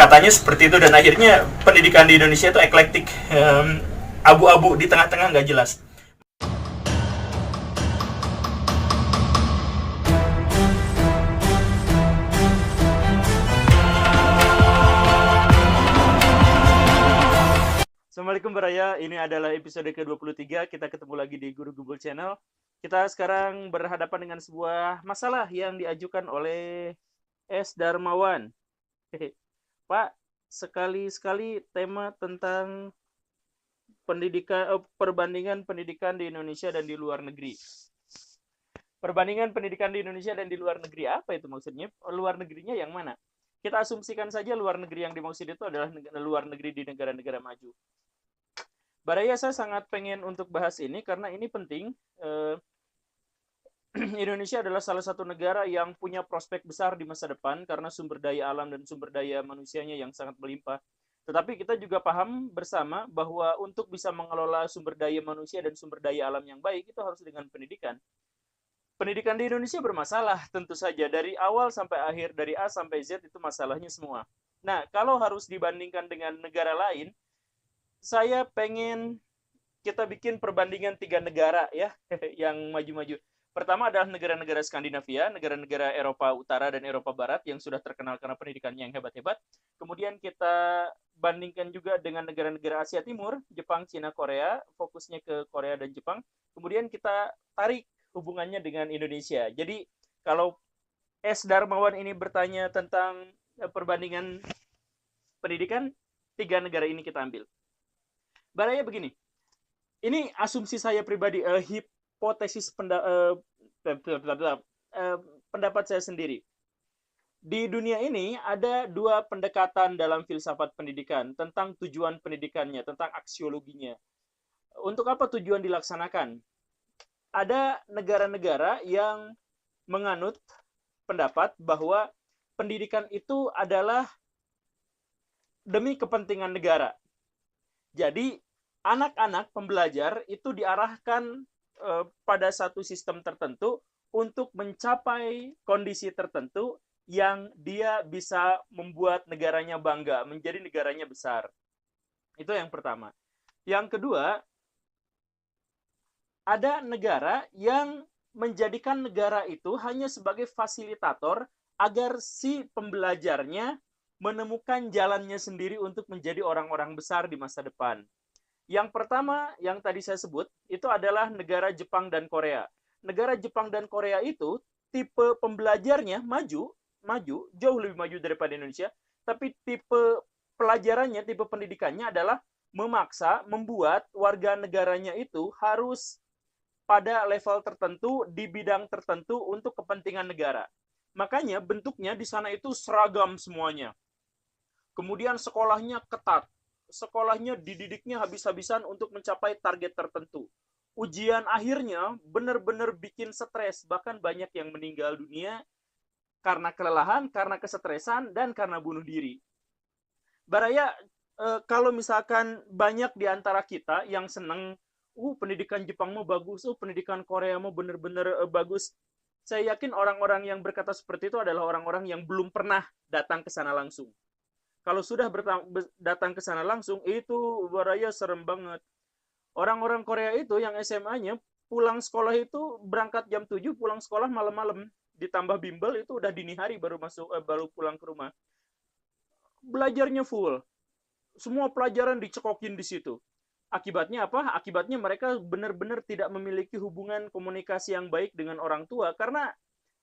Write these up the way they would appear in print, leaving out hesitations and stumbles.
Katanya seperti itu, dan akhirnya pendidikan di Indonesia itu eklektik, abu-abu di tengah-tengah nggak jelas. Assalamualaikum Baraya, ini adalah episode ke-23, kita ketemu lagi di Guru Google Channel. Kita sekarang berhadapan dengan sebuah masalah yang diajukan oleh S. Darmawan. Pak, sekali-sekali tema tentang perbandingan pendidikan di Indonesia dan di luar negeri. Perbandingan pendidikan di Indonesia dan di luar negeri, apa itu maksudnya? Luar negerinya yang mana? Kita asumsikan saja luar negeri yang dimaksud itu adalah luar negeri di negara-negara maju. Baraya, saya sangat pengen untuk bahas ini karena ini penting. Indonesia adalah salah satu negara yang punya prospek besar di masa depan karena sumber daya alam dan sumber daya manusianya yang sangat melimpah. Tetapi kita juga paham bersama bahwa untuk bisa mengelola sumber daya manusia dan sumber daya alam yang baik itu harus dengan pendidikan. Pendidikan di Indonesia bermasalah tentu saja, dari awal sampai akhir, dari A sampai Z itu masalahnya semua. Nah, kalau harus dibandingkan dengan negara lain, saya pengen kita bikin perbandingan 3 negara ya yang maju-maju. Pertama adalah negara-negara Skandinavia, negara-negara Eropa Utara dan Eropa Barat yang sudah terkenal karena pendidikannya yang hebat-hebat. Kemudian kita bandingkan juga dengan negara-negara Asia Timur, Jepang, Cina, Korea, fokusnya ke Korea dan Jepang. Kemudian kita tarik hubungannya dengan Indonesia. Jadi kalau S. Darmawan ini bertanya tentang perbandingan pendidikan, 3 negara ini kita ambil. Baraya begini, ini asumsi saya pribadi, hipotesis pendapat saya sendiri. Di dunia ini ada 2 pendekatan dalam filsafat pendidikan tentang tujuan pendidikannya, tentang aksiologinya. Untuk apa tujuan dilaksanakan? Ada negara-negara yang menganut pendapat bahwa pendidikan itu adalah demi kepentingan negara. Jadi anak-anak pembelajar itu diarahkan pada satu sistem tertentu untuk mencapai kondisi tertentu yang dia bisa membuat negaranya bangga, menjadi negaranya besar. Itu yang pertama. Yang kedua, ada negara yang menjadikan negara itu hanya sebagai fasilitator agar si pembelajarnya menemukan jalannya sendiri untuk menjadi orang-orang besar di masa depan. Yang pertama yang tadi saya sebut itu adalah negara Jepang dan Korea. Negara Jepang dan Korea itu tipe pembelajarnya maju, jauh lebih maju daripada Indonesia, tapi tipe pelajarannya, tipe pendidikannya adalah memaksa, membuat warga negaranya itu harus pada level tertentu, di bidang tertentu untuk kepentingan negara. Makanya bentuknya di sana itu seragam semuanya. Kemudian sekolahnya ketat. Sekolahnya dididiknya habis-habisan untuk mencapai target tertentu. Ujian akhirnya benar-benar bikin stres. Bahkan banyak yang meninggal dunia karena kelelahan, karena kesetresan, dan karena bunuh diri. Baraya, kalau misalkan banyak di antara kita yang senang, pendidikan Jepang mau bagus, pendidikan Korea mau benar-benar bagus. Saya yakin orang-orang yang berkata seperti itu adalah orang-orang yang belum pernah datang ke sana langsung. Kalau sudah datang ke sana langsung, itu Baraya serem banget. Orang-orang Korea itu yang SMA-nya pulang sekolah itu berangkat jam 7, pulang sekolah malam-malam. Ditambah bimbel itu udah dini hari baru baru pulang ke rumah. Belajarnya full. Semua pelajaran dicekokin di situ. Akibatnya apa? Akibatnya mereka benar-benar tidak memiliki hubungan komunikasi yang baik dengan orang tua. Karena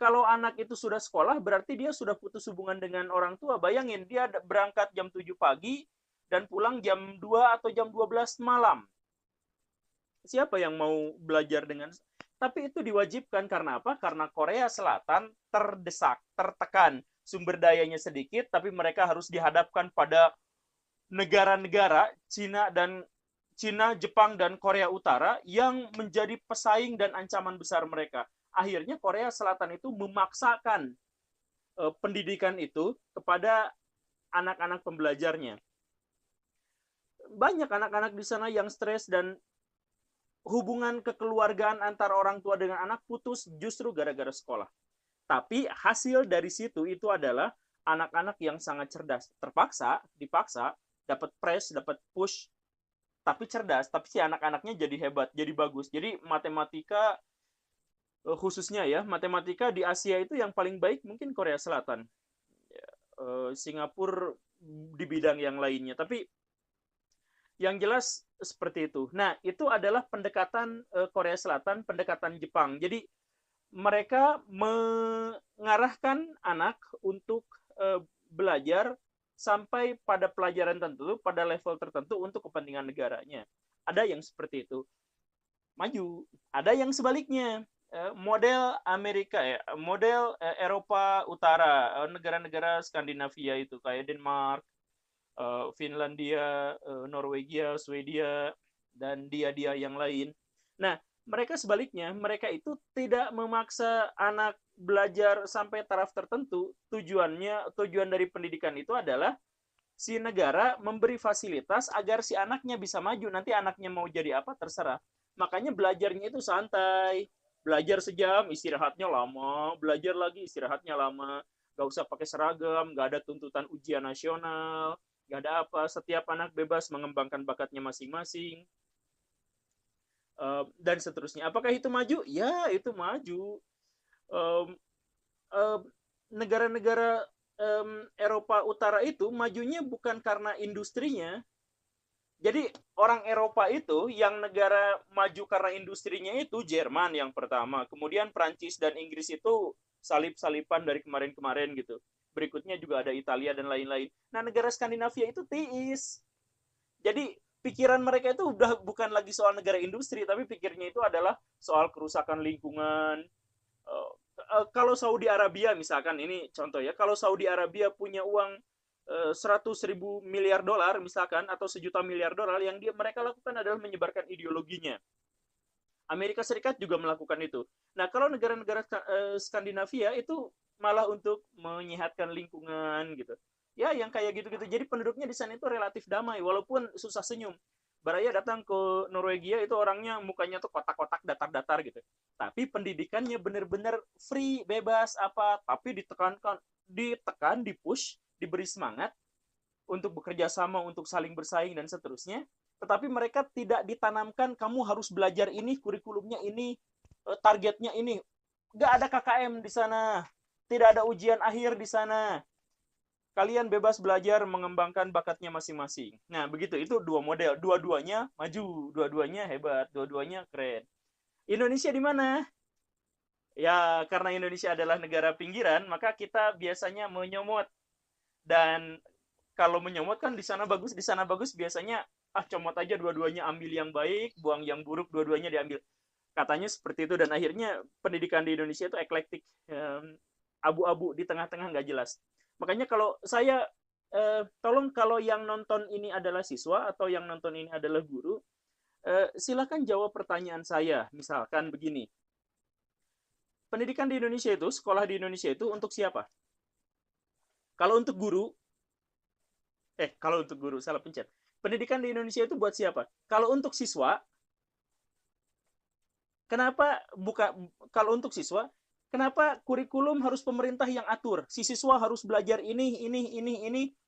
kalau anak itu sudah sekolah, berarti dia sudah putus hubungan dengan orang tua. Bayangin, dia berangkat jam 7 pagi dan pulang jam 2 atau jam 12 malam. Siapa yang mau belajar dengan... Tapi itu diwajibkan karena apa? Karena Korea Selatan terdesak, tertekan. Sumber dayanya sedikit, tapi mereka harus dihadapkan pada negara-negara Cina, Jepang, dan Korea Utara yang menjadi pesaing dan ancaman besar mereka. Akhirnya Korea Selatan itu memaksakan pendidikan itu kepada anak-anak pembelajarnya. Banyak anak-anak di sana yang stres dan hubungan kekeluargaan antara orang tua dengan anak putus justru gara-gara sekolah. Tapi hasil dari situ itu adalah anak-anak yang sangat cerdas, dipaksa, dapat press, dapat push, tapi cerdas, tapi si anak-anaknya jadi hebat, jadi bagus. Jadi matematika, khususnya ya, matematika di Asia itu yang paling baik mungkin Korea Selatan. Singapura di bidang yang lainnya. Tapi yang jelas seperti itu. Nah, itu adalah pendekatan Korea Selatan, pendekatan Jepang. Jadi mereka mengarahkan anak untuk belajar sampai pada pelajaran tertentu, pada level tertentu untuk kepentingan negaranya. Ada yang seperti itu, maju. Ada yang sebaliknya, model Amerika ya, model Eropa Utara, negara-negara Skandinavia itu kayak Denmark, Finlandia, Norwegia, Swedia, dan dia yang lain. Nah, mereka sebaliknya, mereka itu tidak memaksa anak belajar sampai taraf tertentu. Tujuan dari pendidikan itu adalah si negara memberi fasilitas agar si anaknya bisa maju. Nanti anaknya mau jadi apa terserah. Makanya belajarnya itu santai. Belajar sejam, istirahatnya lama. Belajar lagi, istirahatnya lama. Gak usah pakai seragam, gak ada tuntutan ujian nasional, gak ada apa. Setiap anak bebas mengembangkan bakatnya masing-masing. Dan seterusnya. Apakah itu maju? Ya, itu maju. Um, um, Negara-negara Eropa Utara itu majunya bukan karena industrinya. Jadi orang Eropa itu yang negara maju karena industrinya itu Jerman yang pertama, kemudian Prancis dan Inggris itu salip-salipan dari kemarin-kemarin gitu. Berikutnya juga ada Italia dan lain-lain. Nah, negara Skandinavia itu tiis. Jadi pikiran mereka itu udah bukan lagi soal negara industri, tapi pikirnya itu adalah soal kerusakan lingkungan. Kalau Saudi Arabia misalkan, ini contoh ya, kalau Saudi Arabia punya uang 100.000 miliar dolar misalkan, atau 1 juta miliar dolar, yang mereka lakukan adalah menyebarkan ideologinya. Amerika Serikat juga melakukan itu. Nah, kalau negara-negara Skandinavia itu malah untuk menyehatkan lingkungan gitu. Ya, yang kayak gitu-gitu. Jadi penduduknya di sana itu relatif damai, walaupun susah senyum. Baraya datang ke Norwegia itu orangnya mukanya tuh kotak-kotak, datar-datar gitu. Tapi pendidikannya benar-benar free, bebas apa, tapi ditekan, dipush, diberi semangat untuk bekerja sama, untuk saling bersaing dan seterusnya. Tetapi mereka tidak ditanamkan kamu harus belajar ini, kurikulumnya ini, targetnya ini. Nggak ada KKM di sana, tidak ada ujian akhir di sana. Kalian bebas belajar mengembangkan bakatnya masing-masing. Nah, begitu. Itu dua model. Dua-duanya maju, dua-duanya hebat, dua-duanya keren. Indonesia di mana? Ya, karena Indonesia adalah negara pinggiran, maka kita biasanya menyomot. Dan kalau menyomot kan di sana bagus, biasanya comot aja dua-duanya, ambil yang baik, buang yang buruk, dua-duanya diambil. Katanya seperti itu, dan akhirnya pendidikan di Indonesia itu eklektik, abu-abu, di tengah-tengah nggak jelas. Makanya kalau saya, tolong kalau yang nonton ini adalah siswa atau yang nonton ini adalah guru, silakan jawab pertanyaan saya. Misalkan begini, pendidikan di Indonesia itu, sekolah di Indonesia itu untuk siapa? Kalau untuk guru, kalau untuk guru, salah pencet. Pendidikan di Indonesia itu buat siapa? Kalau untuk siswa, kenapa buka kalau untuk siswa, kenapa kurikulum harus pemerintah yang atur? Si siswa harus belajar ini,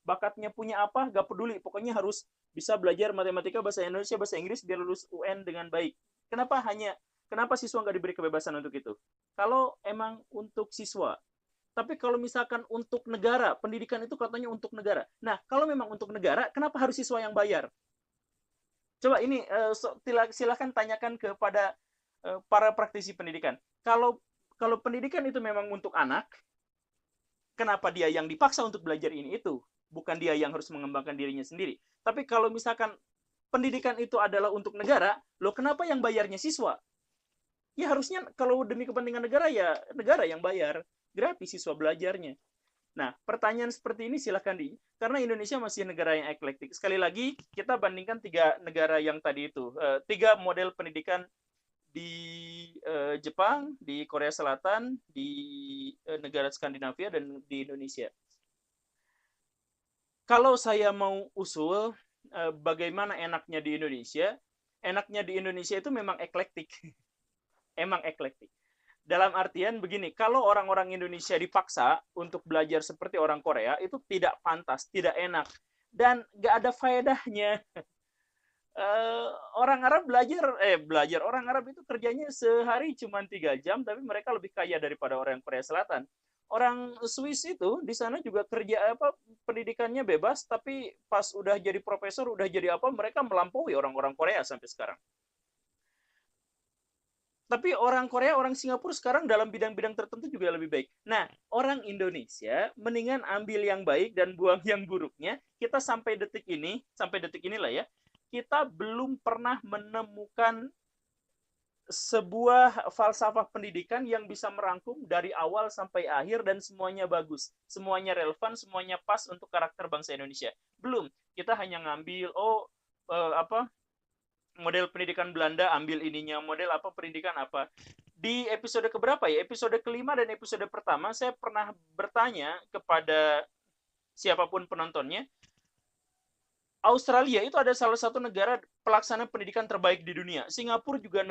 bakatnya punya apa, gak peduli. Pokoknya harus bisa belajar matematika, bahasa Indonesia, bahasa Inggris, biar lulus UN dengan baik. Kenapa siswa nggak diberi kebebasan untuk itu? Kalau emang untuk siswa. Tapi kalau misalkan untuk negara, pendidikan itu katanya untuk negara. Nah, kalau memang untuk negara, kenapa harus siswa yang bayar? Coba ini, silahkan tanyakan kepada para praktisi pendidikan. Kalau pendidikan itu memang untuk anak, kenapa dia yang dipaksa untuk belajar ini itu? Bukan dia yang harus mengembangkan dirinya sendiri. Tapi kalau misalkan pendidikan itu adalah untuk negara, loh kenapa yang bayarnya siswa? Ya harusnya kalau demi kepentingan negara, ya negara yang bayar. Gratis siswa belajarnya. Nah, pertanyaan seperti ini silakan karena Indonesia masih negara yang eklektik. Sekali lagi, kita bandingkan 3 negara yang tadi itu. 3 model pendidikan di Jepang, di Korea Selatan, di negara Skandinavia, dan di Indonesia. Kalau saya mau usul bagaimana enaknya di Indonesia itu memang eklektik. Emang eklektik. Dalam artian begini, kalau orang-orang Indonesia dipaksa untuk belajar seperti orang Korea, itu tidak pantas, tidak enak, dan nggak ada faedahnya. Orang Arab belajar orang Arab itu kerjanya sehari cuma 3 jam, tapi mereka lebih kaya daripada orang Korea Selatan. Orang Swiss itu di sana juga kerja pendidikannya bebas, tapi pas udah jadi profesor, udah jadi apa, mereka melampaui orang-orang Korea sampai sekarang. Tapi orang Korea, orang Singapura sekarang dalam bidang-bidang tertentu juga lebih baik. Nah, orang Indonesia mendingan ambil yang baik dan buang yang buruknya. Kita sampai detik inilah ya, kita belum pernah menemukan sebuah falsafah pendidikan yang bisa merangkum dari awal sampai akhir dan semuanya bagus, semuanya relevan, semuanya pas untuk karakter bangsa Indonesia. Belum, kita hanya ngambil apa model pendidikan Belanda, ambil ininya, model apa pendidikan apa. Di episode keberapa ya? Episode kelima dan episode pertama saya pernah bertanya kepada siapapun penontonnya, Australia itu ada salah satu negara pelaksana pendidikan terbaik di dunia. Singapura juga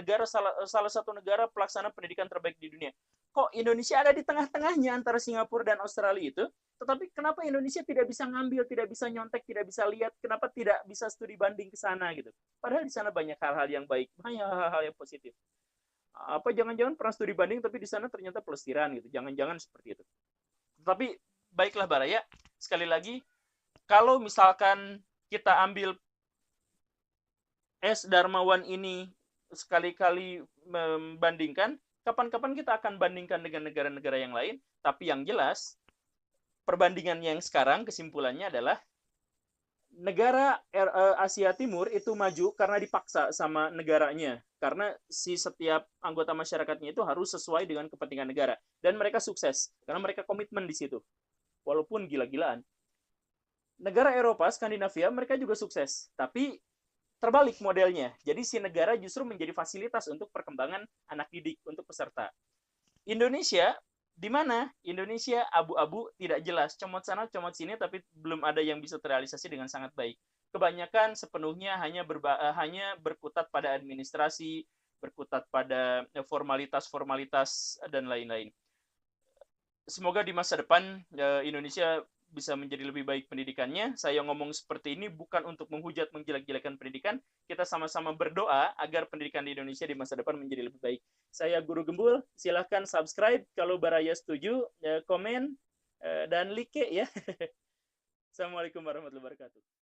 salah satu negara pelaksana pendidikan terbaik di dunia. Kok Indonesia ada di tengah-tengahnya antara Singapura dan Australia itu? Tetapi kenapa Indonesia tidak bisa ngambil, tidak bisa nyontek, tidak bisa lihat, kenapa tidak bisa studi banding ke sana gitu? Padahal di sana banyak hal-hal yang baik, banyak hal-hal yang positif. Apa jangan-jangan pernah studi banding tapi di sana ternyata pelestiran gitu? Jangan-jangan seperti itu. Tapi baiklah Baraya, sekali lagi kalau misalkan kita ambil S. Darmawan ini sekali-kali membandingkan, kapan-kapan kita akan bandingkan dengan negara-negara yang lain, tapi yang jelas, perbandingan yang sekarang kesimpulannya adalah negara Asia Timur itu maju karena dipaksa sama negaranya. Karena si setiap anggota masyarakatnya itu harus sesuai dengan kepentingan negara. Dan mereka sukses, karena mereka komitmen di situ. Walaupun gila-gilaan. Negara Eropa, Skandinavia, mereka juga sukses. Tapi terbalik modelnya. Jadi si negara justru menjadi fasilitas untuk perkembangan anak didik untuk peserta. Indonesia di mana? Indonesia abu-abu, tidak jelas, comot sana comot sini, tapi belum ada yang bisa terrealisasi dengan sangat baik. Kebanyakan sepenuhnya hanya berkutat pada administrasi, berkutat pada formalitas-formalitas dan lain-lain. Semoga di masa depan Indonesia bisa menjadi lebih baik pendidikannya. Saya ngomong seperti ini bukan untuk menghujat, menjelek-jelekan pendidikan. Kita sama-sama berdoa agar pendidikan di Indonesia di masa depan menjadi lebih baik. Saya Guru Gembul, silahkan subscribe kalau Baraya setuju, komen, dan like ya. Assalamualaikum warahmatullahi wabarakatuh.